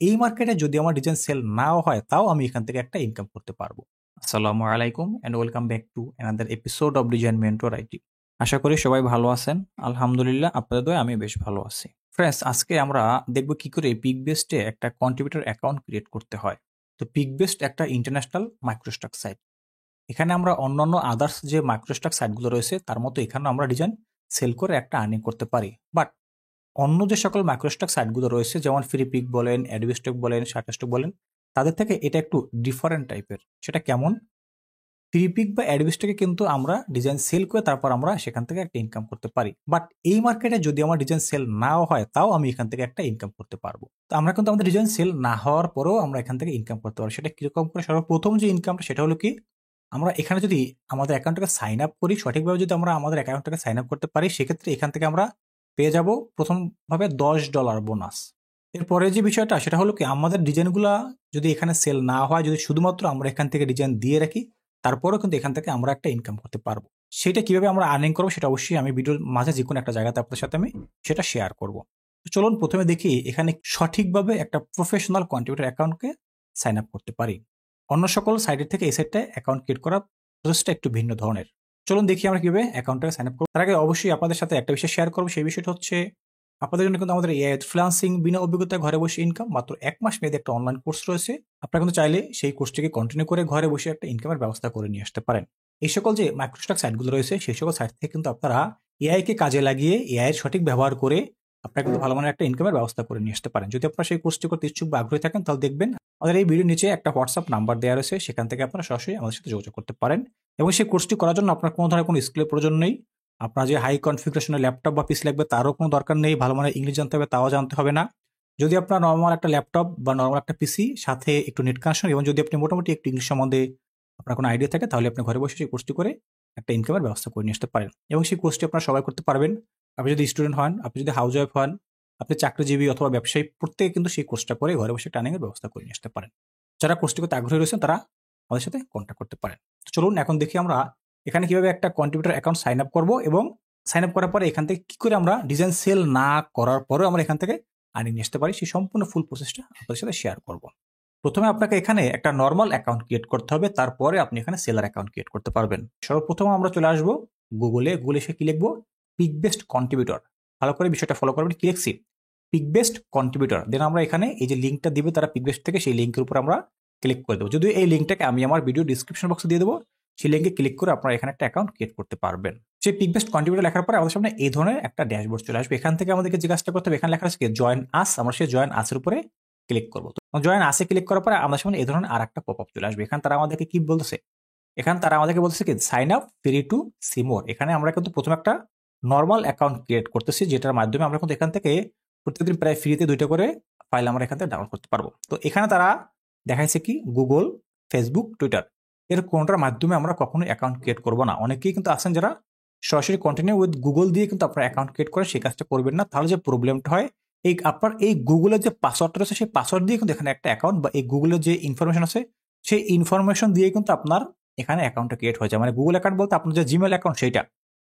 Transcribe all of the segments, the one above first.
এই মার্কেটে যদি আমার ডিজাইন সেল নাও হয় তাও আমি এখান থেকে একটা ইনকাম করতে পারবো। আসসালামু আলাইকুম and welcome back to another episode of Design Mentor IT. আশা করি সবাই ভালো আছেন। আলহামদুলিল্লাহ, আপনাদের দয়ায় আমি বেশ ভালো আছি। ফ্রেন্ডস, আজকে আমরা দেখব কি করে পিকবেস্টে একটা কন্ট্রিবিউটর অ্যাকাউন্ট ক্রিয়েট করতে হয়। তো পিকবেস্ট একটা ইন্টারন্যাশনাল মাইক্রোস্ট্রাক সাইট। এখানে আমরা অন্যান্য আদার্স যে মাইক্রোস্ট্রাক সাইটগুলো রয়েছে তার মতো এখানেও আমরা ডিজাইন সেল করে একটা আর্নিং করতে পারি। বাট অন্য যে সকল মাইক্রোস্টক সাইটগুলো রয়েছে যেমন ফ্রিপিক বলেন, অ্যাডোবি বলেন, শাটারস্টক বলেন, তাদের থেকে এটা একটু ডিফারেন্ট টাইপের। সেটা কেমন? ফ্রিপিক বা অ্যাডোবি কিন্তু আমরা ডিজাইন সেল করে তারপর আমরা সেখান থেকে একটা ইনকাম করতে পারি। বাট এই মার্কেটে যদি আমার ডিজাইন সেল নাও হয় তাও আমি এখান থেকে একটা ইনকাম করতে পারবো। তো আমরা কিন্তু আমাদের ডিজাইন সেল না হওয়ার পরেও আমরা এখান থেকে ইনকাম করতে পারবো। সেটা কিরকম করে? সর্বপ্রথম যে ইনকামটা সেটা হলো কি, আমরা এখানে যদি আমাদের অ্যাকাউন্টটাকে সাইন আপ করি, সঠিকভাবে যদি আমরা আমাদের অ্যাকাউন্টটাকে সাইন আপ করতে পারি, সেক্ষেত্রে এখান থেকে আমরা পেয়ে যাব প্রথমভাবে $10 বোনাস। এরপরে যে বিষয়টা সেটা হলো কি, আমাদের ডিজাইনগুলা যদি এখানে সেল না হয়, যদি শুধুমাত্র আমরা এখান থেকে ডিজাইন দিয়ে রাখি, তারপরেও কিন্তু এখান থেকে আমরা একটা ইনকাম করতে পারবো। সেটা কিভাবে আমরা আর্নিং করবো সেটা অবশ্যই আমি ভিডিওর মাঝে যে কোনো একটা জায়গাতে আপনার সাথে আমি সেটা শেয়ার করব। তো চলুন প্রথমে দেখি এখানে সঠিকভাবে একটা প্রফেশনাল কন্ট্রিবিউটর অ্যাকাউন্টকে সাইন আপ করতে পারি। অন্য সকল সাইটের থেকে এই সাইটটায় অ্যাকাউন্ট ক্রিয়েট করার প্রসেসটা একটু ভিন্ন ধরনের। চলুন দেখি আমরা কিভাবে অ্যাকাউন্টটাকে সাইন আপ করবো। তার আগে অবশ্যই আপনাদের সাথে একটা বিষয় শেয়ার করবো। সেই বিষয়টা হচ্ছে, আপনাদের জন্য কিন্তু আমাদের এআই ফ্রিল্যান্সিং বিনা অভিজ্ঞতায় ঘরে বসে ইনকাম মাত্র 1 মাস মেয়াদী একটা অনলাইন কোর্স রয়েছে। আপনারা কিন্তু চাইলে সেই কোর্সটিকে কন্টিনিউ করে ঘরে বসে একটা ইনকামের ব্যবস্থা করে নিয়ে আসতে পারেন। এই সকল যে মাইক্রোস্ট্রাক সাইটগুলো রয়েছে সেই সকল সাইট থেকে কিন্তু আপনারা এআই কে কাজে লাগিয়ে এআই এর সঠিক ব্যবহার করে আপনারা কিন্তু ভালো মানের একটা ইনকামের ব্যবস্থা করে নিয়ে আসতে পারেন। যদি আপনারা সেই কোর্সটি করতে ইচ্ছুক বা আগ্রহী থাকেন তাহলে দেখবেন আমাদের এই ভিডিওর নিচে একটা হোয়াটসঅ্যাপ নাম্বার দেওয়া রয়েছে, সেখান থেকে আপনারা সরাসরি আমাদের সাথে যোগাযোগ করতে পারেন। এবং সেই কোর্সটি করার জন্য আপনার কোনো ধরনের কোনো স্কিলের প্রয়োজন নেই। আপনার যে হাই কনফিগারেশনের ল্যাপটপ বা পিসি লাগবে তারও কোনো দরকার নেই। ভালো মানের ইংলিশ জানতে হবে তাও জানতে হবে না। যদি আপনার নরমাল একটা ল্যাপটপ বা নরমাল একটা পিসি সাথে একটু নেট কানেকশন এবং যদি আপনি মোটামুটি একটু ইংলিশ সম্বন্ধে আপনার কোনো আইডিয়া থাকে, তাহলে আপনি ঘরে বসে সেই কোর্সটি করে একটা ইনকামের ব্যবস্থা করে নিয়ে আসতে পারেন। এবং সেই কোর্সটি আপনারা সবাই করতে পারবেন। আপনি যদি স্টুডেন্ট হন, আপনি যদি হাউস ওয়াইফ হন, আপনি চাকরিজীবী অথবা ব্যবসায়ী, প্রত্যেকে কিন্তু সেই কোর্সটা করে ঘরে বসে একটা আর্নিংয়ের ব্যবস্থা করে নিয়ে আসতে পারেন। যারা কোর্সটি করতে আগ্রহী রয়েছেন তারা আমাদের সাথে কন্ট্যাক্ট করতে পারেন। তো চলুন এখন দেখি আমরা এখানে কিভাবে একটা কন্ট্রিবিউটর অ্যাকাউন্ট সাইন আপ করবো এবং সাইন আপ করার পরে এখান থেকে কি করে আমরা ডিজাইন সেল না করার পরেও আমরা এখান থেকে আর্নিং নিয়ে আসতে পারি, সেই সম্পূর্ণ ফুল প্রসেসটা আপনাদের সাথে শেয়ার করব। প্রথমে আপনাকে এখানে একটা নর্মাল অ্যাকাউন্ট ক্রিয়েট করতে হবে, তারপরে আপনি এখানে সেলার অ্যাকাউন্ট ক্রিয়েট করতে পারবেন। সর্বপ্রথম আমরা চলে আসবো গুগলে এসে কি লিখবো? পিকবেস্ট কন্ট্রিবিউটর। ভালো করে বিষয়টা ফলো করবেন। কি লিখছি? পিকবেস্ট কন্ট্রিবিউটর। দেন আমরা এখানে এই যে লিঙ্কটা দিবে তারা পিকবেস্ট থেকে, সেই লিঙ্কের উপর আমরা ক্লিক করে দেবো। যদিও এই লিঙ্কটাকে আমি আমার ভিডিও ডিসক্রিপশন বক্সে দিয়ে দেবো, সেই লিঙ্কে ক্লিক করে আপনারা এখানে একটা অ্যাকাউন্ট ক্রিয়েট করতে পারবেন। সেই পিকবেস্ট কন্ট্রিবিউটর লেখার পরে আমাদের সামনে এই ধরনের একটা ড্যাশবোর্ড চলে আসবে। এখান থেকে আমাদেরকে যে কাজটা করতে হবে, এখানে লেখা আছে জয়েন আস। আমরা সেই জয়েন আসের উপরে ক্লিক করবো। তো জয়েন আসে ক্লিক করার পরে আমাদের সামনে এই ধরনের আর একটা পপ আপ চলে আসবে। এখানে তারা আমাদেরকে কি বলতেছে? এখানে তারা আমাদেরকে বলতেছে কি sign up free to see more. এখানে আমরা কিন্তু প্রথমে একটা নর্মাল অ্যাকাউন্ট ক্রিয়েট করতেছি, যেটার মাধ্যমে আমরা কিন্তু এখান থেকে প্রত্যেকদিন প্রায় ফ্রিতে 2টা করে ফাইল আমরা এখান থেকে ডাউনলোড করতে পারবো। তো এখানে তারা দেখাইছে কি গুগল, ফেসবুক, টুইটার এর কোনটার মাধ্যমে আমরা কখনোই অ্যাকাউন্ট ক্রিয়েট করবো না। অনেকেই কিন্তু আছেন যারা সরাসরি কন্টিনিউ উইথ গুগল দিয়ে কিন্তু আপনার অ্যাকাউন্ট ক্রিয়েট করে, সেই কাজটা করবেন না। তাহলে যে প্রবলেমটা হয়, এই আপনার এই গুগলের যে পাসওয়ার্ডটা রয়েছে সেই পাসওয়ার্ড দিয়ে কিন্তু এখানে একটা অ্যাকাউন্ট বা এই গুগলের যে ইনফরমেশন আছে সেই ইনফরমেশন দিয়ে কিন্তু আপনার এখানে অ্যাকাউন্টটা ক্রিয়েট হয়ে যায়। মানে গুগল অ্যাকাউন্ট বলতে আপনার যে জিমেল অ্যাকাউন্ট সেইটা,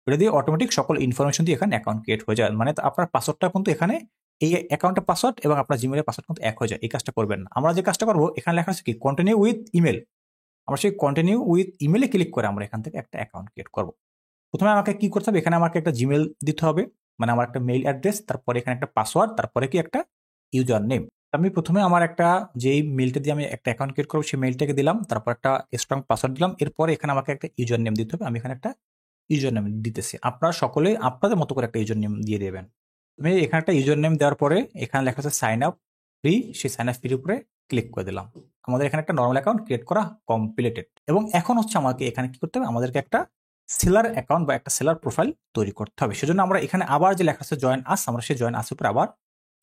ওটা দিয়ে অটোমেটিক সকল ইনফরমেশন দিয়ে এখানে অ্যাকাউন্ট ক্রিয়েট হয়ে যায়। মানে আপনার পাসওয়ার্ডটা কিন্তু এখানে এই অ্যাকাউন্টের পাসওয়ার্ড এবং আপনার জিমেলের পাসওয়ার্ড কিন্তু এক হয়ে যায়। এই কাজটা করবেন না। আমরা যে কাজটা করবো, এখানে লেখা আছে কি কন্টিনিউ উইথ ইমেল। আমরা সেই কন্টিনিউ উইথ ইমেলে ক্লিক করে আমরা এখান থেকে একটা অ্যাকাউন্ট ক্রিয়েট করবো। প্রথমে আমাকে কি করতে হবে? এখানে আমাকে একটা জিমেল দিতে হবে, মানে আমার একটা মেইল অ্যাড্রেস, তারপরে এখানে একটা পাসওয়ার্ড, তারপরে কি একটা ইউজার নেম। আমি প্রথমে আমার একটা যেই মেইলটা দিয়ে আমি একটা অ্যাকাউন্ট ক্রিয়েট করবো সেই মেইলটাকে দিলাম, তারপর একটা স্ট্রং পাসওয়ার্ড দিলাম। এরপরে এখানে আমাকে একটা ইউজার নেম দিতে হবে। আমি এখানে একটা ইউজার নেম দিতেছি। আপনারা সকলে আপনাদের মতো করে একটা ইউজার নেম দিয়ে দেবেন। তুমি এখানে একটা ইউজার নেম দেওয়ার পরে এখানে লেখা আছে সাইন আপ ফ্রি, সেই সাইন আপ ফ্রির উপরে ক্লিক করে দিলাম। আমাদের এখানে একটা নর্মাল অ্যাকাউন্ট ক্রিয়েট করা কমপ্লিটেড। এবং এখন হচ্ছে আমাকে এখানে কি করতে হবে? আমাদেরকে একটা সেলার অ্যাকাউন্ট বা একটা সেলার প্রোফাইল তৈরি করতে হবে। সেজন্য আমরা এখানে আবার যে লেখা আছে জয়েন আস, আমরা সেই জয়েন আসের উপর আবার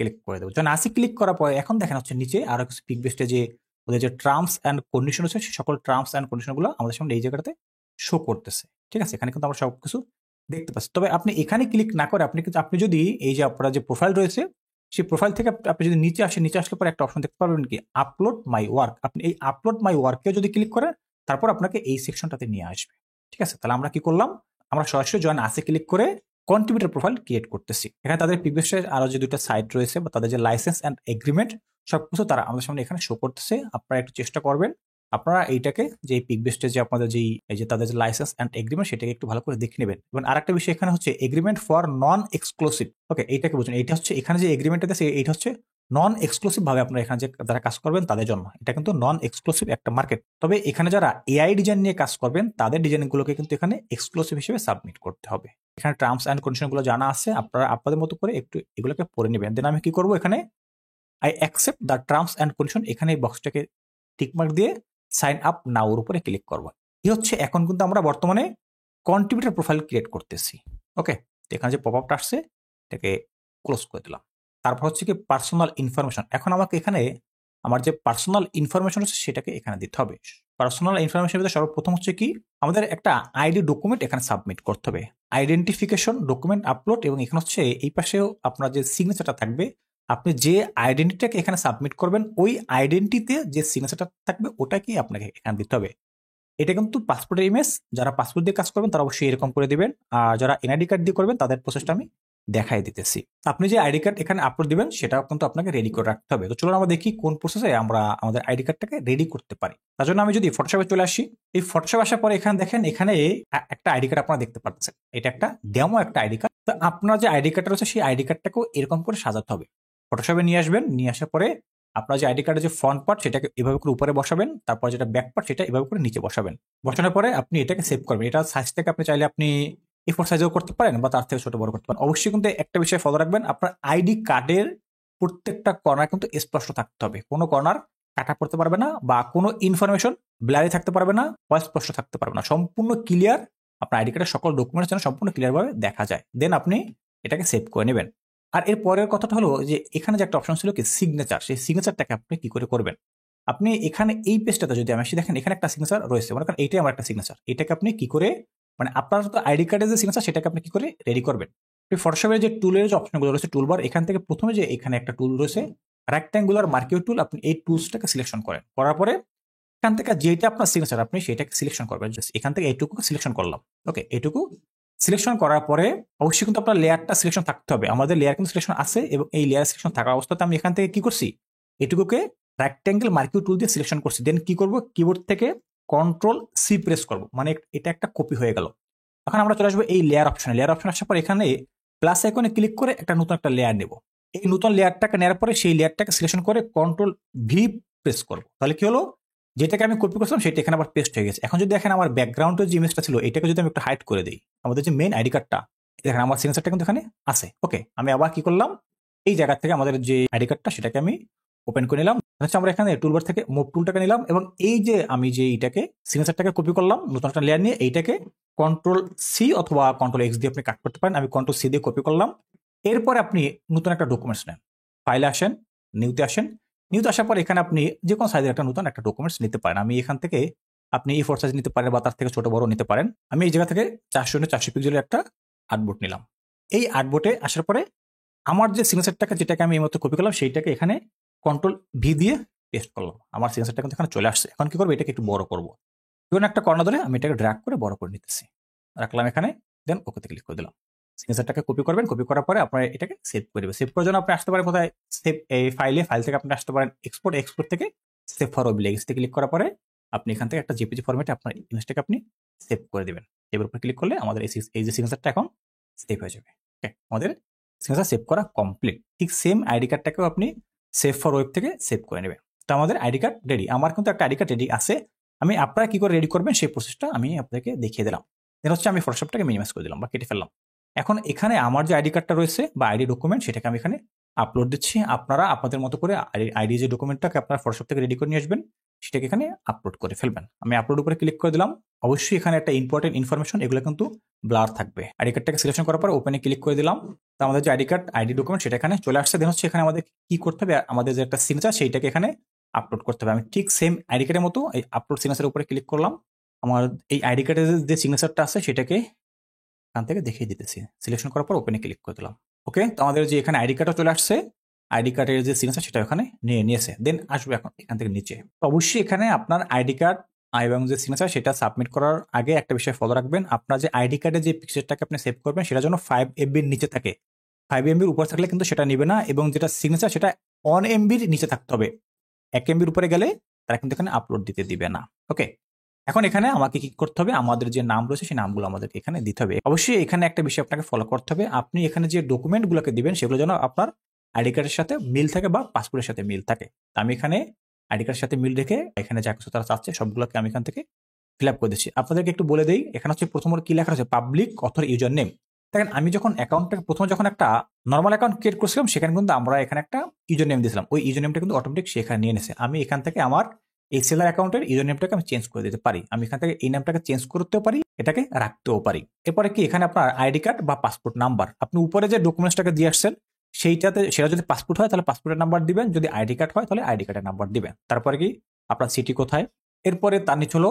ক্লিক করে দেবো। জয়েন আসে ক্লিক করার পরে এখন দেখেন হচ্ছে নিচে আরো কিছু পিকবেস্টে যে ওদের যে টার্মস অ্যান্ড কন্ডিশন আছে, সেই সকল টার্মস অ্যান্ড কন্ডিশনগুলো আমাদের সামনে এই জায়গাটাতে শো করতেছে। ঠিক আছে, এখানে কিন্তু আমরা সবকিছু দেখতে পাচ্ছি। তবে আপনি এখানে ক্লিক না করে আপনি যদি এই যে আপনার যে প্রোফাইল রয়েছে সেই প্রোফাইল থেকে আপনি যদি নিচে আসলে পরে একটা অপশন দেখতে পারবেন কি আপলোড মাই ওয়ার্ক। আপনি এই আপলোড মাই ওয়ার্কে যদি ক্লিক করেন, তারপর আপনাকে এই সেকশনটাতে নিয়ে আসবে। ঠিক আছে, তাহলে আমরা কি করলাম? আমরা সরাসরি জয়েন আসে ক্লিক করে কন্ট্রিবিউটর প্রোফাইল ক্রিয়েট করতেছি। এখানে তাদের পিকবেস্টের আরো যে দুটো সাইট রয়েছে বা তাদের যে লাইসেন্স অ্যান্ড এগ্রিমেন্ট সবকিছু তারা আমাদের সামনে এখানে শো করতেছে। আপনারা একটু চেষ্টা করবেন আপনারা এইটাকে যে পিকবেস্টে যে আপনাদের যেই এই যে তাদের যে লাইসেন্স অ্যান্ড এগ্রিমেন্ট সেটাকে একটু ভালো করে দেখে নেবেন। এবং আরেকটা বিষয় এখানে হচ্ছে এগ্রিমেন্ট ফর নন এক্সক্লুসিভ। ওকে, এইটাকে বুঝুন, এটা হচ্ছে এখানে যে এগ্রিমেন্ট আছে এটা হচ্ছে নন এক্সক্লুসিভ ভাবে আপনারা এখানে যে যারা কাজ করবেন তাদের জন্য এটা কিন্তু নন এক্সক্লুসিভ একটা মার্কেট। তবে এখানে যারা এআই ডিজাইন নিয়ে কাজ করবেন তাদের ডিজাইনগুলোকে কিন্তু এখানে এক্সক্লুসিভ হিসেবে সাবমিট করতে হবে। এখানে টার্মস অ্যান্ড কন্ডিশন গুলো জানা আছে, আপনারা আপনাদের মতো করে একটু এগুলোকে পড়ে নেবেন। দেন আমি কি করবো, এখানে I accept the terms and condition এখানে এই বক্সটাকে টিকমার্ক দিয়ে সাইন আপ নাওর উপরে ক্লিক করবো। এই হচ্ছে এখন কিন্তু আমরা বর্তমানে কন্ট্রিবিউটর প্রোফাইল ক্রিয়েট করতেছি। ওকে, এখানে যে পপআপটা আসছে এটাকে ক্লোজ করে দিলাম। তারপর হচ্ছে কি পার্সোনাল ইনফরমেশন। এখন আমাকে এখানে আমার যে পার্সোনাল ইনফরমেশন হচ্ছে সেটাকে এখানে দিতে হবে। পার্সোনাল ইনফরমেশনের ভিতরে সর্বপ্রথম হচ্ছে কি আমাদের একটা আইডি ডকুমেন্ট এখানে সাবমিট করতে হবে, আইডেন্টিফিকেশন ডকুমেন্ট আপলোড। এবং এখানে হচ্ছে এই পাশেও আপনার যে সিগনেচারটা থাকবে, আপনি যে আইডেন্টিটাকে এখানে সাবমিট করবেন ওই আইডেন্টিতে যে সিগনেচারটা থাকবে ওটাকেই আপনাকে এখানে দিতে হবে। এটা কিন্তু পাসপোর্টের ইমেজ, যারা পাসপোর্ট দিয়ে কাজ করবেন তারা অবশ্যই এরকম করে দিবেন, আর যারা এনআইডি কার্ড দিয়ে করবেন তাদের প্রসেসটা আমি দেখাই দিতেছি। আপনি যে আইডি কার্ড এখানে আপলোড দিবেন সেটাও কিন্তু আপনাকে রেডি করে রাখতে হবে। তো চলুন আমরা দেখি কোন প্রসেসে আমরা আমাদের আইডি কার্ডটাকে রেডি করতে পারি। তার জন্য আমি যদি ফটোশপে চলে আসি, এই ফটোশপ আসার পরে এখানে দেখেন এখানে একটা আইডি কার্ড আপনারা দেখতে পাচ্ছেন, এটা একটা ডেমো একটা আইডি কার্ড। তো আপনার যে আইডি কার্ডটা রয়েছে সেই আইডি কার্ডটাকেও এরকম করে সাজাতে হবে। ফটোশপে নিয়ে আসবেন, নিয়ে আসার পরে আপনার যে আইডি কার্ডের যে ফ্রন্ট পার্ট সেটাকে এভাবে করে উপরে বসাবেন, তারপর যেটা ব্যাক পার্ট সেটা এভাবে করে নিচে বসাবেন। বসানোর পরে আপনি এটাকে সেভ করবেন। এটা সাইজটাকে আপনি চাইলে আপনি A4 সাইজেও করতে পারেন বা তার থেকে ছোট বড় করতে পারেন। অবশ্যই কিন্তু একটা বিষয় ফলো রাখবেন, আপনার আইডি কার্ডের প্রত্যেকটা কর্নার কিন্তু স্পষ্ট থাকতে হবে। কোনো কর্নার কাটা পড়তে পারবে না বা কোনো ইনফরমেশন ব্লারি থাকতে পারবে না বা স্পষ্ট থাকতে পারবে না। সম্পূর্ণ ক্লিয়ার আপনার আইডি কার্ডের সকল ডকুমেন্টস যেন সম্পূর্ণ ক্লিয়ারভাবে দেখা যায়। দেন আপনি এটাকে সেভ করে নেবেন। আর এর পরের কথাটা হলো যে এখানে যে একটা অপশন ছিল কি সিগনেচার, সেই সিগনেচারটাকে আপনি কি করে করবেন। আপনি এখানে এই পেজটাতে যদি আমি আসি, দেখেন এখানে একটা সিগনেচার রয়েছে, মনে করেন এইটাই আমার একটা সিগনেচার। এটাকে আপনি কি করে মানে আপনার তো আইডি কার্ডের যে সিগনেচার সেটাকে আপনি কি করে রেডি করবেন। ফটোশপের যে টুলের যে অপশনগুলো রয়েছে টুলবার, এখান থেকে প্রথমে যে এখানে একটা টুল রয়েছে রেক্ট্যাঙ্গুলার মার্কিং টুল, আপনি এই টুলসটাকে সিলেকশন করেন। করার পরে এখান থেকে যেটা আপনার সিগনেচার আপনি সেটাকে সিলেকশন করবেন। জাস্ট এখান থেকে এইটুকু সিলেকশন করলাম। ওকে, এইটুকু সিলেকশন করার পরে অবশ্যই কিন্তু আপনার লেয়ারটা সিলেকশন থাকতে হবে। আমাদের লেয়ার কিন্তু সিলেকশন আছে এবং এই লেয়ার সিলেকশন থাকা অবস্থাতে আমি এখান থেকে কি করছি, এটুকুকে রেক্ট্যাঙ্গেল মার্কিং টুল দিয়ে সিলেকশন করছি। দেন কি করব, কিবোর্ড থেকে Ctrl+C প্রেস করব, মানে এটা একটা কপি হয়ে গেল। এখন আমরা চলে আসবো এই লেয়ার অপশনে। লেয়ার অপশন আসার পর এখানে প্লাস আইকনে ক্লিক করে একটা নতুন একটা লেয়ার নেব। এই নতুন লেয়ারটাকে নেওয়ার পরে সেই লেয়ারটাকে সিলেকশন করে Ctrl+V প্রেস করব। তাহলে কি হলো, যেটাকে আমি কপি করছিলাম সেটা এখানে আবার পেস্ট হয়ে গেছে। এখন যদি দেখেন আমার ব্যাকগ্রাউন্ডের যে ইমেজটা ছিল এটাকে যদি আমি একটু হাইড করে দিই, আমাদের যে মেইন আইডি কার্ডটা দেখেন আমার সিগনেচারটা কিন্তু এখানে আছে। ওকে, আমি আবার কি করলাম, এই জায়গা থেকে আমাদের যে আইডি কার্ডটা সেটাকে আমি ওপেন করে নিলাম। হচ্ছে আমরা এখানে টুলবার থেকে মুভ টুলটাকে নিলাম এবং এই যে আমি যে এইটাকে সিগনেচারটাকে কপি করলাম নতুন একটা লেয়ার নিয়ে, এইটাকে Ctrl+C অথবা Ctrl+X দিয়ে আপনি কাট করতে পারেন। আমি Ctrl+C দিয়ে কপি করলাম। এরপরে আপনি নতুন একটা ডকুমেন্টস নেন, ফাইলে আসেন, নিউতে আসেন। নিউতে আসার পর এখানে আপনি যে কোনো সাইজের একটা নতুন একটা ডকুমেন্টস নিতে পারেন। আমি এখান থেকে আপনি A4 সাইজ নিতে পারেন বা তার থেকে ছোট বড় নিতে পারেন। আমি এই জায়গা থেকে 400x400 পিক্সেলের একটা আর্টবোর্ড নিলাম। এই আর্টবোর্ডে আসার পরে আমার যে সিগনেচারটাকে যেটাকে আমি এই মতো কপি করলাম সেইটাকে এখানে Ctrl+V দিয়ে পেস্ট করলাম। আমার সিগনেচারটা কিন্তু এখানে চলে আসছে। এখন কি করবো, এটাকে একটু বড় করবো। ধরুন একটা কর্নার ধরে আমি এটাকে ড্র্যাগ করে বড় করে নিতেছি, রাখলাম এখানে। দেন ওকেতে ক্লিক করে দিলাম। সিগনেচারটাকে কপি করবেন, কপি করার পরে আপনার এটাকে সেভ করে দেবেন। সেভ করার জন্য আপনি আসতে পারেন কোথায়, সেভ এই ফাইল থেকে আপনি আসতে পারেন এক্সপোর্ট থেকে সেভ ফর ওবিলেক্সতে ক্লিক করার পরে আপনি এখান থেকে একটা জেপিজি ফরম্যাটে আপনার ইমেজটাকে আপনি সেভ করে দেবেন। এর উপর ক্লিক করলে আমাদের এই যে সিগনেচারটা এখন সেভ হয়ে যাবে। ওকে, আমাদের সিগনেচার সেভ করা কমপ্লিট। ঠিক সেম আইডি কার্ডটাকেও আপনি সেভ ফর ওয়েব থেকে সেভ করে নেবেন। তো আমাদের আইডি কার্ড রেডি। আমার কিন্তু একটা আইডি কার্ড রেডি আছে। আমি আপনারা কি করে রেডি করবেন সেই প্রসেসটা আমি আপনাকে দেখিয়ে দিলাম। দেন হচ্ছে আমি ফটোশপটাকে মিনিমাইজ করে দিলাম বা কেটে ফেললাম। এখন এখানে আমার যে আইডি কার্ডটা রয়েছে বা আইডি ডকুমেন্ট সেটাকে আমি এখানে আপলোড দিচ্ছি। আপনারা আপনাদের মতো করে আইডি যে ডকুমেন্টটাকে আপনারা ফটোশপ থেকে রেডি করে নিয়ে আসবেন সেটাকে এখানে আপলোড করে ফেলবেন। আমি আপলোড উপরে ক্লিক করে দিলাম। অবশ্যই এখানে একটা ইম্পর্টেন্ট ইনফরমেশন এগুলো কিন্তু ব্লার থাকবে। আইডি কার্ডটাকে সিলেকশন করার পর ওপেনে ক্লিক করে দিলাম। তো আমাদের যে আইডি ডকুমেন্ট সেটা এখানে চলে আসছে। দেন হচ্ছে এখানে আমাদের কি করতে হবে, আমাদের যে একটা সিগনেচার সেইটাকে এখানে আপলোড করতে হবে। আমি ঠিক সেম আইডি কার্ডের মতো এই আপলোড সিগনেচারের উপরে ক্লিক করলাম। আমার এই আইডি কার্ডের যে সিগনেচারটা আছে সেটাকে এখান থেকে দেখিয়ে দিতেছি। সিলেকশন করার পর ওপেনে ক্লিক করে দিলাম। ওকে, তো আমাদের যে এখানে আইডি কার্ডটা চলে আসছে, আইডি কার্ডের যে সিগনেচার সেটা ওখানে নিয়েছে। দেন আসবে এখন এখান থেকে নিচে। তো অবশ্যই এখানে আপনার আইডি কার্ড এবং যে সিগনেচার সেটা সাবমিট করার আগে একটা বিষয় ফলো রাখবেন, আপনার যে আইডি কার্ডে যে পিকচারটাকে আপনি সেভ করবেন সেটা যেন 5 এমবির নিচে থাকে। 5 এমবির উপর থাকলে কিন্তু সেটা নিবে না, এবং যেটা সিগনেচার সেটা 1 এমবির নিচে থাকতে হবে। 1 এমবির উপরে গেলে তারা কিন্তু এখানে আপলোড দিতে দিবে না। ওকে, এখন এখানে আমাকে কি করতে হবে, আমাদের যে নাম রয়েছে সেই নামগুলো আমাদেরকে এখানে দিতে হবে। অবশ্যই এখানে একটা বিষয় আপনাকে ফলো করতে হবে, আপনি এখানে যে ডকুমেন্টগুলোকে দিবেন সেগুলো যেন আপনার আইডি কার্ডের সাথে মিল থাকে বা পাসপোর্টের সাথে মিল থাকে। আমি এখানে আইডি কার্ডের সাথে মিল রেখে এখানে যা কিছু তারা চাচ্ছে সবগুলোকে আমি এখান থেকে ফিল আপ করে দিচ্ছি। আপনাদেরকে একটু বলে দেই, এখানে হচ্ছে প্রথমত কি লেখা আছে, পাবলিক অথর ইউজার নেম। দেখেন আমি যখন অ্যাকাউন্টটা প্রথমে যখন একটা নর্মাল অ্যাকাউন্ট ক্রিয়েট করছিলাম সেখানে কিন্তু আমরা এখানে একটা ইউজার নেম দিয়েছিলাম, ওই ইউজার নেমটা কিন্তু অটোমেটিক সেখানে নিয়ে নিয়েছে। আমি এখান থেকে আমার এই সেলার অ্যাকাউন্টের ইউজার নেমটাকে আমি চেঞ্জ করে দিতে পারি, আমি এখান থেকে এই নামটাকে চেঞ্জ করতেও পারি, এটাকে রাখতেও পারি। এরপরে কি এখানে আপনার আইডি কার্ড বা পাসপোর্ট নাম্বার, আপনি উপরে যে ডকুমেন্টসটাকে দিয়ে আসছেন সেটা যদি পাসপোর্ট হয় তাহলে পাসপোর্টের নাম্বার দিবেন, যদি আইডি কার্ড হয় তাহলে আইডি কার্ডের নাম্বার দিবেন। তারপরে কি আপনার সিটি কোথায়, এরপরে তার নিচে হলো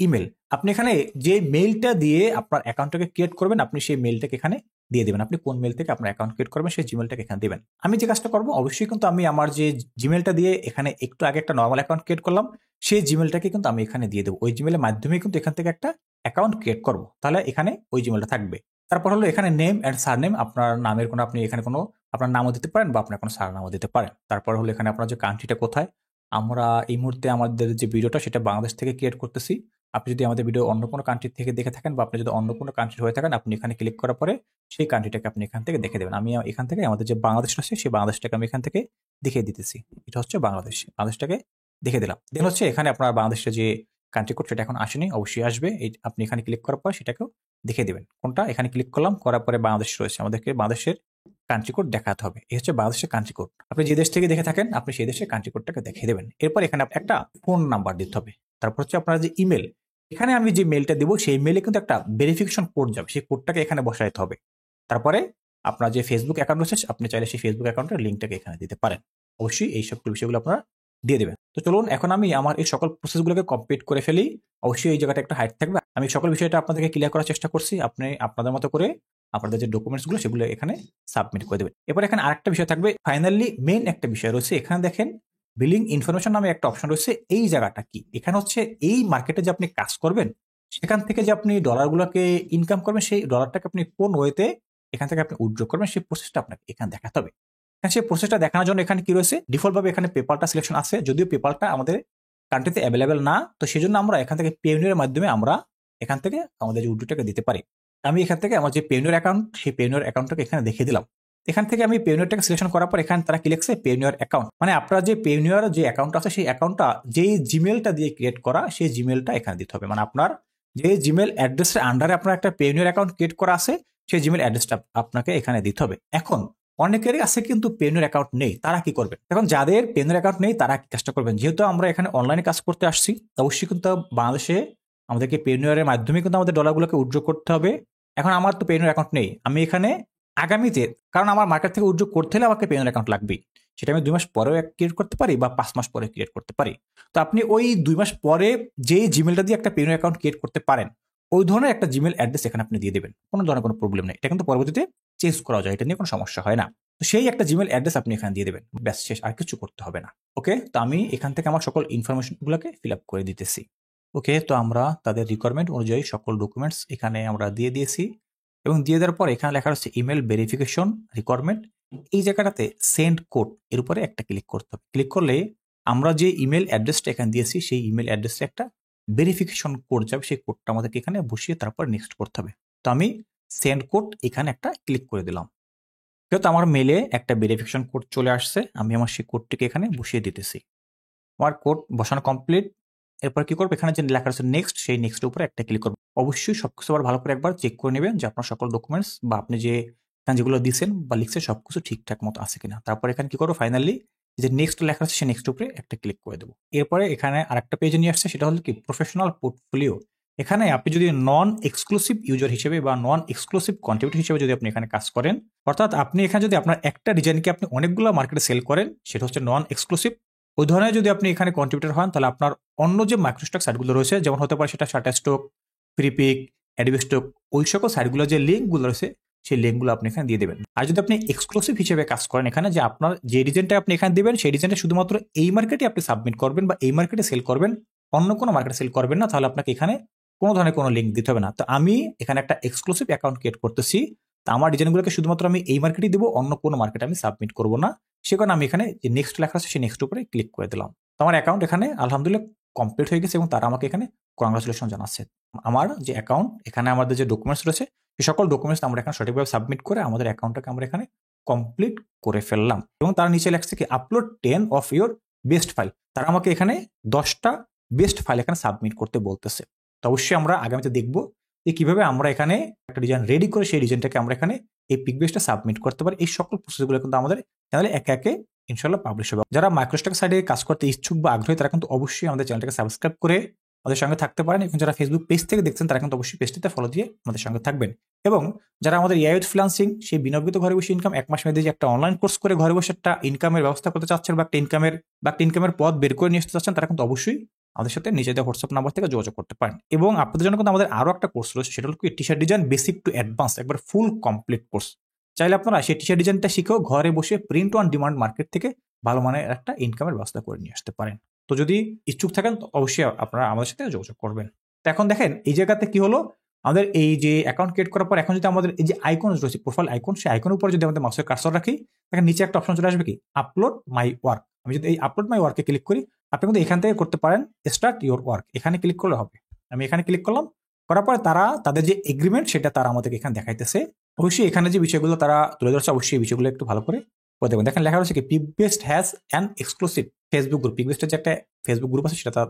ইমেল। আপনি এখানে যে মেইলটা দিয়ে আপনার অ্যাকাউন্টটাকে ক্রিয়েট করবেন আপনি সেই মেইলটাকে এখানে দিয়ে দিবেন, আপনি কোন মেইল থেকে আপনার অ্যাকাউন্ট ক্রিয়েট করবেন সেই জিমেলটাকে এখানে দিবেন। আমি যে কাজটা করবো অবশ্যই কিন্তু আমি আমার যে জিমেলটা দিয়ে এখানে একটু আগে একটা নর্মাল অ্যাকাউন্ট ক্রিয়েট করলাম সেই জিমেলটাকে কিন্তু আমি এখানে দিয়ে দেবো, ওই জিমেলের মাধ্যমে কিন্তু এখান থেকে একটা অ্যাকাউন্ট ক্রিয়েট করবো, তাহলে এখানে ওই জিমেলটা থাকবে। তারপর হলো এখানে নেম অ্যান্ড সারনেম, আপনার নামের কোনো আপনি এখানে কোনো আপনার নামও দিতে পারেন বা আপনার কোনো সারনামও দিতে পারেন। তারপর হলো এখানে আপনার যে কান্ট্রিটা কোথায়, আমরা এই মুহূর্তে আমাদের যে ভিডিওটা সেটা বাংলাদেশ থেকে ক্রিয়েট করতেছি। আপনি যদি আমাদের ভিডিও অন্য কোনো কান্ট্রি থেকে দেখে থাকেন বা আপনি যদি অন্য কোনো কান্ট্রি হয়ে থাকেন আপনি এখানে ক্লিক করার পরে সেই কান্ট্রিটাকে আপনি এখান থেকে দেখে দেবেন। আমি এখান থেকে আমাদের যে বাংলাদেশ আছে সেই বাংলাদেশটাকে আমি এখান থেকে দেখিয়ে দিতেছি, এটা হচ্ছে বাংলাদেশ, বাংলাদেশটাকে দেখে দিলাম। দেন হচ্ছে এখানে আপনার বাংলাদেশের যে কান্ট্রি কোড সেটা এখন আসেনি, অবশ্যই আসবে, এই আপনি এখানে ক্লিক করার পর সেটাকেও দেখিয়ে দেবেন। কোনটা এখানে ক্লিক করলাম, করার পরে বাংলাদেশ রয়েছে, আমাদেরকে বাংলাদেশের কান্ট্রি কোড দেখাতে হবে, এই হচ্ছে বাংলাদেশের কান্ট্রি কোড। আপনি যে দেশ থেকে দেখে থাকেন আপনি সেই দেশের কান্ট্রি কোডটাকে দেখিয়ে দেবেন। এরপর এখানে একটা ফোন নাম্বার দিতে হবে। তারপর হচ্ছে আপনার যে ইমেল, এখানে আমি যে মেলটা দেবো সেই মেলে কিন্তু একটা ভেরিফিকেশন কোড যাবে, সেই কোডটাকে এখানে বসাইতে হবে। তারপরে আপনার যে ফেসবুক অ্যাকাউন্ট রয়েছে আপনি চাইলে সেই ফেসবুক অ্যাকাউন্টের লিঙ্কটাকে এখানে দিতে পারেন। অবশ্যই এই সকল বিষয়গুলো আপনারা দিয়ে দেবেন। তো চলুন এখন আমি আমার এই সকল প্রসেসগুলোকে কমপ্লিট করে ফেলি। অবশ্যই এই জায়গাটা একটা হাইট থাকবে, আমি সকল বিষয়টা আপনাদেরকে ক্লিয়ার করার চেষ্টা করছি। আপনি আপনাদের মতো করে আপনাদের যে ডকুমেন্টসগুলো সেগুলো এখানে সাবমিট করে দেবেন। এরপর এখানে আরেকটা বিষয় থাকবে, ফাইনালি মেইন একটা বিষয় রয়েছে, এখানে দেখেন বিলিং ইনফরমেশন নামে একটা অপশন রয়েছে। এই জায়গাটা কি, এখানে হচ্ছে এই মার্কেটে যে আপনি কাজ করবেন সেখান থেকে যে আপনি ডলারগুলোকে ইনকাম করবেন সেই ডলারটাকে আপনি কোন ওয়েতে এখান থেকে আপনি উইথড্র করবেন সেই প্রসেসটা আপনাকে এখানে দেখাতে হবে। সেই প্রসেসটা দেখানোর জন্য এখানে কি রয়েছে, ডিফল্ট ভাবে এখানে পেপালটা সিলেকশন আছে, যদিও পেপালটা আমাদের কান্ট্রিতে অ্যাভেলেবেল না, তো সেই জন্য আমরা এখান থেকে পেইনিয়রের মাধ্যমে আমরা এখান থেকে আমাদের যে উইথড্রটাকে দিতে পারি। আমি এখান থেকে আমার যে পেইনিয়র অ্যাকাউন্ট সেই পেইনিয়র অ্যাকাউন্টটাকে এখানে দেখিয়ে দিলাম। এখান থেকে আমি পেইনিয়রটাকে সিলেকশন করার পর এখানে তারা কি লিখছে, পেইনিয়র অ্যাকাউন্ট, মানে আপনার যে পেইনিয়র যে অ্যাকাউন্ট আছে সেই অ্যাকাউন্টটা যেই জিমেলটা দিয়ে ক্রিয়েট করা সেই জিমেলটা এখানে দিতে হবে, মানে আপনার যে জিমেল অ্যাড্রেসের আন্ডারে আপনার একটা পেইনিয়র অ্যাকাউন্ট ক্রিয়েট করা আছে সেই জিমেল অ্যাড্রেসটা আপনাকে এখানে দিতে হবে। এখন অনেকেরই আছে কিন্তু পেইনিয়র অ্যাকাউন্ট নেই, তারা কি করবে? এখন যাদের পেইনিয়র অ্যাকাউন্ট নেই তারা কি কাজটা করবেন, যেহেতু আমরা এখানে অনলাইনে কাজ করতে আসছি অবশ্যই কিন্তু বাংলাদেশে আমাদেরকে পেইনিয়রের মাধ্যমে কিন্তু আমাদের ডলারগুলোকে উইথড্র করতে হবে। এখন আমার তো পেইনিয়র অ্যাকাউন্ট নেই, আমি এখানে আগামীতে, কারণ আমার মার্কেট থেকে উইথড্র করতে হলে আমাকে পেইনিয়র অ্যাকাউন্ট লাগবেই, সেটা আমি 2 মাস পরেও ক্রিয়েট করতে পারি বা 5 মাস পরে ক্রিয়েট করতে পারি। তো আপনি ওই 2 মাস পরে যে জিমেলটা দিয়ে একটা পেইনিয়র অ্যাকাউন্ট ক্রিয়েট করতে পারেন ওই ধরনের একটা জিমেল অ্যাড্রেস এখানে আপনি দিয়ে দেবেন, কোনো ধরনের কোনো প্রবলেম নেই, এটা কিন্তু পরবর্তীতে চেঞ্জ করা যায়, এটা নিয়ে কোনো সমস্যা হয় না। তো সেই একটা জিমেল অ্যাড্রেস আপনি এখানে দিয়ে দেবেন, ব্যাস শেষ, আর কিছু করতে হবে না। ওকে, তো আমি এখান থেকে আমার সকল ইনফরমেশনগুলোকে ফিল আপ করে দিতেছি। ওকে, তো আমরা তাদের রিকোয়ারমেন্ট অনুযায়ী সকল ডকুমেন্টস এখানে আমরা দিয়ে দিয়েছি, এবং দিয়ে দেওয়ার পর এখানে লেখা হচ্ছে ইমেল ভেরিফিকেশন রিকোয়ারমেন্ট, এই জায়গাটাতে সেন্ড কোড এর উপরে একটা ক্লিক করতে হবে। ক্লিক করলে আমরা যে ইমেল অ্যাড্রেসটা এখানে দিয়েছি সেই ইমেল অ্যাড্রেসে একটা ভেরিফিকেশন কোড যাবে, সেই কোডটা আমাদেরকে এখানে বসিয়ে তারপর নেক্সট করতে হবে। তো আমি সেন্ড কোড এখানে একটা ক্লিক করে দিলাম, যেহেতু আমার মেলে একটা ভেরিফিকেশন কোড চলে আসছে আমি আমার সেই কোডটিকে এখানে বসিয়ে দিতেছি। আমার কোড বসানো কমপ্লিট। এরপর কি করবো, এখানে যে লেখা আছে নেক্সট সেই নেক্সটের উপরে একটা ক্লিক করবো। অবশ্যই সবকিছু আবার ভালো করে একবার চেক করে নেবেন যে আপনার সকল ডকুমেন্টস বা আপনি যে এখানে যেগুলো দিচ্ছেন বা লিখছেন সবকিছু ঠিকঠাক মতো আছে কিনা। তারপর এখানে কি করবো, ফাইনালি যে নেক্সট লেখা আছে সেই নেক্সট উপরে একটা ক্লিক করে দেবো। এরপরে এখানে আরেকটা পেজে নিয়ে আসছে, সেটা হলো কি প্রফেশনাল পোর্টফোলিও। এখানে আপনি যদি নন এক্সক্লুসিভ ইউজার হিসেবে বা নন এক্সক্লুসিভ কন্ট্রিবিউটর হিসেবে যদি আপনি এখানে কাজ করেন, অর্থাৎ আপনি এখানে যদি আপনার একটা ডিজাইনকে আপনি অনেকগুলো মার্কেটে সেল করেন সেটা হচ্ছে নন এক্সক্লুসিভ, ওই ধরনের যদি আপনি এখানে কন্ট্রিবিউটর হন তাহলে আপনার অন্য যে মাইক্রোস্টক সাইটগুলো রয়েছে যেমন হতে পারে সেটা শাটারস্টক, ফ্রিপিক, অ্যাডোবি স্টক, ওই সকল সাইটগুলো যে লিঙ্কগুলো রয়েছে সেই লিঙ্কগুলো আপনি এখানে দিয়ে দেবেন। আর যদি আপনি এক্সক্লুসিভ হিসেবে কাজ করেন এখানে যে আপনার যে ডিজাইনটা আপনি এখানে দিবেন সেই ডিজাইনটা শুধুমাত্র এই মার্কেটে আপনি সাবমিট করবেন বা এই মার্কেটে সেল করবেন, অন্য কোনো মার্কেটে সেল করবেন না, তাহলে আপনাকে এখানে কোনো ধরনের কোনো লিঙ্ক দিতে হবে না। তো আমি এখানে একটা এক্সক্লুসিভ অ্যাকাউন্ট ক্রিয়েট করতেছি। তো আমার ডিজাইনগুলোকে শুধুমাত্র আমি এই মার্কেটেই দিব, অন্য কোনো মার্কেটে আমি সাবমিট করব না। সে কারণে আমি এখানে যে নেক্সট লেখা আছে সেই নেক্সট উপরে ক্লিক করে দিলাম। তো আমার অ্যাকাউন্ট এখানে আলহামদুলিল্লাহ কমপ্লিট হয়ে গেছে এবং তারা আমাকে এখানে কংগ্রাচুলেশন জানাচ্ছে। আমার যে অ্যাকাউন্ট, এখানে আমাদের যে ডকুমেন্টস রয়েছে সেই সকল ডকুমেন্টস আমরা এখানে সঠিকভাবে সাবমিট করে আমাদের অ্যাকাউন্টটাকে আমরা এখানে কমপ্লিট করে ফেললাম। এবং তারা নিচে লেখছে কি upload 10 of your best file. তারা আমাকে এখানে 10টা বেস্ট ফাইল এখানে সাবমিট করতে বলতেছে। তো অবশ্যই আমরা আগামীতে দেখবো যে কিভাবে আমরা এখানে একটা ডিজাইন রেডি করে সেই ডিজাইনটাকে আমরা এখানে এই পিক বেসটা সাবমিট করতে পারি। এই সকল প্রসেসগুলো কিন্তু আমাদের চ্যানেলে একে একে ইনশাল্লাহ পাবলিশ হবে। যারা মাইক্রোস্টক সাইডে কাজ করতে ইচ্ছুক বা আগ্রহী তারা কিন্তু অবশ্যই আমাদের চ্যানেলটাকে সাবস্ক্রাইব করে আমাদের সঙ্গে থাকতে পারেন। এবং যারা ফেসবুক পেজ থেকে দেখছেন তারা কিন্তু অবশ্যই পেজটিতে ফলো দিয়ে আমাদের সঙ্গে থাকবেন। এবং যারা আমাদের এআই উইথ ফ্রিল্যান্সিং সেই বিনিয়োগিত ঘরে বসে ইনকাম 1 মাস মেয়াদী যে একটা অনলাইন কোর্স করে ঘরে বসে একটা ইনকামের ব্যবস্থা করতে চাচ্ছেন বা একটা ইনকামের পথ বের করে নিয়ে আসতে চাচ্ছেন, তারা কিন্তু অবশ্যই আমাদের সাথে নিজেদের হোয়াটসঅ্যাপ নাম্বার থেকে যোগাযোগ করতে পারেন। এবং আপনাদের জন্য কিন্তু আমাদের আরো একটা কোর্স রয়েছে, সেটা হলো T shirt design basic to advance, একবার ফুল কমপ্লিট কোর্স। চাইলে আপনারা সেই টি শার্ট ডিজাইনটা শিখেও ঘরে বসে প্রিন্ট অন ডিমান্ড মার্কেট থেকে ভালো মানের একটা ইনকামের ব্যবস্থা করে নিয়ে আসতে পারেন। তো যদি ইচ্ছুক থাকেন তো অবশ্যই আপনারা আমাদের সাথে যোগাযোগ করবেন। তো এখন দেখেন এই জায়গাতে কি হলো, আমাদের এই যে অ্যাকাউন্ট ক্রিয়েট করার পর এখন যদি আমাদের এই যে আইকন রয়েছে প্রোফাইল আইকন, সেই আইকনের উপর যদি আমাদের মাউসের কার্সর রাখি, দেখেন নিচে একটা অপশন চলে আসবে কি আপলোড মাই ওয়ার্ক। আমি যদি এই আপলোড মাই ওয়ার্কে ক্লিক করি, আপনি কিন্তু এখান থেকে করতে পারেন স্টার্ট ইউর ওয়ার্ক, এখানে ক্লিক করলে হবে। আমি এখানে ক্লিক করলাম, করার পরে তারা তাদের যে এগ্রিমেন্ট সেটা তারা আমাদেরকে এখানে দেখাইতেছে। অবশ্যই এখানে যে বিষয়গুলো তারা তুলে ধরছে অবশ্যই এই বিষয়গুলো একটু ভালো করে দেখবেন। দেখেন লেখা রয়েছে কি Pikbest has an exclusive Facebook group. পিকবেস্টের যে একটা ফেসবুক গ্রুপ আছে সেটা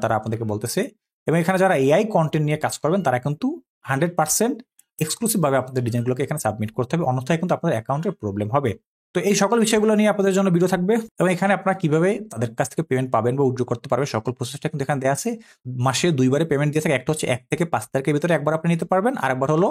তারা আপনাদেরকে বলতেছে। এবং এখানে যারা এআই কন্টেন্ট নিয়ে কাজ করবেন তারা কিন্তু 100% এক্সক্লুসিভ ভাবে আপনাদের ডিজাইনগুলোকে এখানে সাবমিট করতে হবে, অন্যথায় কিন্তু আপনাদের অ্যাকাউন্টের প্রবলেম হবে। তো এই সকল বিষয়গুলো নিয়ে আপনাদের জন্য ভিডিও থাকবে এবং এখানে আপনারা কিভাবে তাদের কাছ থেকে পেমেন্ট পাবেন বা উইথড্র করতে পারবেন সকল প্রসেসটা কিন্তু এখানে দেওয়া আছে। মাসে 2বারে পেমেন্ট দিয়ে থাকে, একটা হচ্ছে 1 থেকে 5 তারিখের ভিতরে একবার আপনি নিতে পারবেন, আরেকবার হলো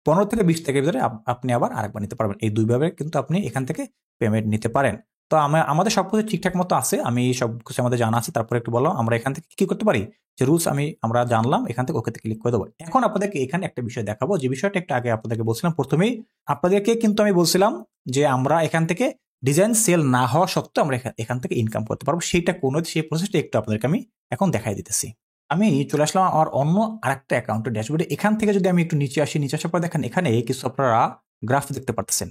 15 থেকে 20 তারিখের ভিতরে আপনি আবার আরেকবার নিতে পারবেন। এই 2ভাবে কিন্তু আপনি এখান থেকে পেমেন্ট নিতে পারেন। তো আমাদের সবকিছু ঠিকঠাক মতো আছে, আমি সব কিছু আমাদের জানা আছে। তারপরে একটু বললাম আমরা এখান থেকে কি করতে পারি, যে রুলস আমরা জানলাম, এখান থেকে ওকে ক্লিক করে দেবো। এখন আপনাদেরকে এখানে একটা বিষয় দেখাবো, যে বিষয়টা একটু আগে আপনাদেরকে বলছিলাম। প্রথমেই আপনাদেরকে কিন্তু আমি বলছিলাম যে আমরা এখান থেকে ডিজাইন সেল না হওয়া সত্ত্বেও আমরা এখান থেকে ইনকাম করতে পারবো। সেই প্রসেসটা একটু আপনাদেরকে আমি এখন দেখাই দিতেছি। আমি চলে আসলাম আমার অন্য আরেকটা অ্যাকাউন্টের ড্যাশবোর্ডে। এখান থেকে যদি আমি একটু নিচে আসি, নিচে আসার পর দেখেন এখানে কিছু আপনারা গ্রাফ দেখতে পাচ্ছেন।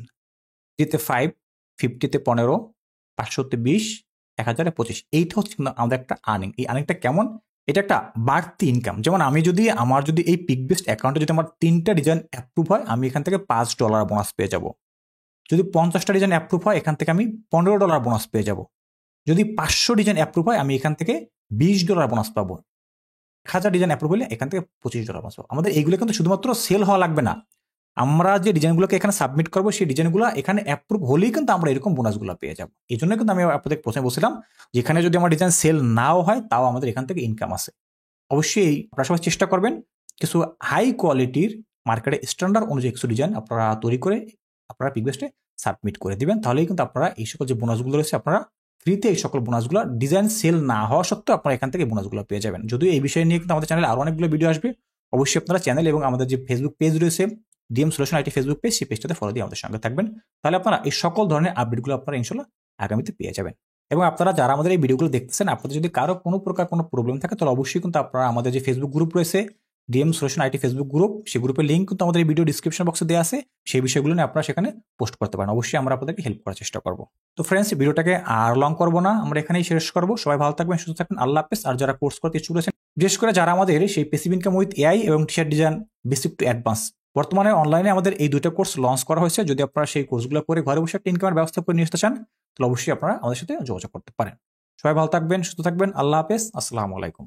5, 50-তে 15, 500-তে 20, 1000-এ 25। এইটা হচ্ছে আমাদের একটা আর্নিং। এই আর্নিংটা কেমন? এটা একটা বাড়তি ইনকাম। যেমন আমি যদি এই পিকবেস্ট অ্যাকাউন্টে যদি আমার 3টা ডিজাইন অ্যাপ্রুভ হয়, আমি এখান থেকে $5 বোনাস পেয়ে যাব। যদি 50টা ডিজাইন অ্যাপ্রুভ হয়, এখান থেকে আমি $15 বোনাস পেয়ে যাব। যদি 500 ডিজাইন অ্যাপ্রুভ হয়, আমি এখান থেকে $20 বোনাস পাবো। 1000 ডিজাইন অ্যাপ্রুভ হলে এখান থেকে $25 বোনাস পাবো। আমাদের এইগুলো কিন্তু শুধুমাত্র সেল হওয়া লাগবে না, আমরা যে ডিজাইনগুলোকে এখানে সাবমিট করবো সেই ডিজাইনগুলো এখানে অ্যাপ্রুভ হলেই কিন্তু আমরা এরকম বোনাসগুলো পেয়ে যাবো। এই জন্য কিন্তু আমি আপনাদের প্রথমে বলছিলাম যেখানে যদি আমার ডিজাইন সেল নাও হয় তাও আমাদের এখান থেকে ইনকাম আছে। অবশ্যই আপনারা সবাই চেষ্টা করবেন কিছু হাই কোয়ালিটির মার্কেটে স্ট্যান্ডার্ড অনুযায়ী কিছু ডিজাইন আপনারা তৈরি করে আপনারা পিকবেস্টে সাবমিট করে দিবেন। তাহলেই কিন্তু আপনারা এই সকল যে বোনাসগুলো রয়েছে আপনারা ফ্রিতে এই সকল বোনাসগুলো ডিজাইন সেল না হওয়া সত্ত্বেও আপনারা এখান থেকে বোনাসগুলো পেয়ে যাবেন। যদিও এই বিষয় নিয়ে কিন্তু আমাদের চ্যানেলে আরো অনেকগুলো ভিডিও আসবে। অবশ্যই আপনারা চ্যানেল এবং আমাদের যে ফেসবুক পেজ রয়েছে DM solution IT Facebook page, সেই পেজটাতে ফলো দিয়ে আমাদের সঙ্গে থাকবেন। তাহলে আপনারা এই সকল ধরনের আপডেটগুলো আপনারা ইনশাল্লাহ আগামীতে পেয়ে যাবেন। এবং আপনারা যারা আমাদের এই ভিডিওগুলো দেখতেছেন, আপনাদের যদি কারো কোনো প্রকার কোনো প্রবলেম থাকে তাহলে অবশ্যই কিন্তু আপনারা আমাদের যে ফেসবুক গ্রুপ রয়েছে DM solution IT Facebook group, সেই গ্রুপের লিঙ্ক কিন্তু আমাদের এই ভিডিও ডিসক্রিপশন বক্সে দেওয়া আছে। সেই বিষয়গুলো নিয়ে আপনারা সেখানে পোস্ট করতে পারেন। অবশ্যই আমরা আপনাদেরকে হেল্প করার চেষ্টা করবো। তো ফ্রেন্ডস, ভিডিওটাকে আর লং করবো না, আমরা এখানেই শেষ করবো। সবাই ভালো থাকবেন, সুস্থ থাকবেন, আল্লাহ হাফেজ। আর যারা কোর্স করতে ইচ্ছুক রয়েছেন, বিশেষ করে যারা আমাদের সেই প্যাসিভ ইনকাম উইথ এআই এবং T shirt design basic to advance, বর্তমানে অনলাইনে আমাদের এই 2টা কোর্স লঞ্চ করা হয়েছে। যদি আপনারা সেই কোর্সগুলো করে ঘরে বসে একটা ইনকামের ব্যবস্থা করে নিয়ে আসতে চান তাহলে অবশ্যই আপনারা আমাদের সাথে যোগাযোগ করতে পারেন। সবাই ভালো থাকবেন, সুস্থ থাকবেন, আল্লাহ হাফেজ, আসসালামু আলাইকুম।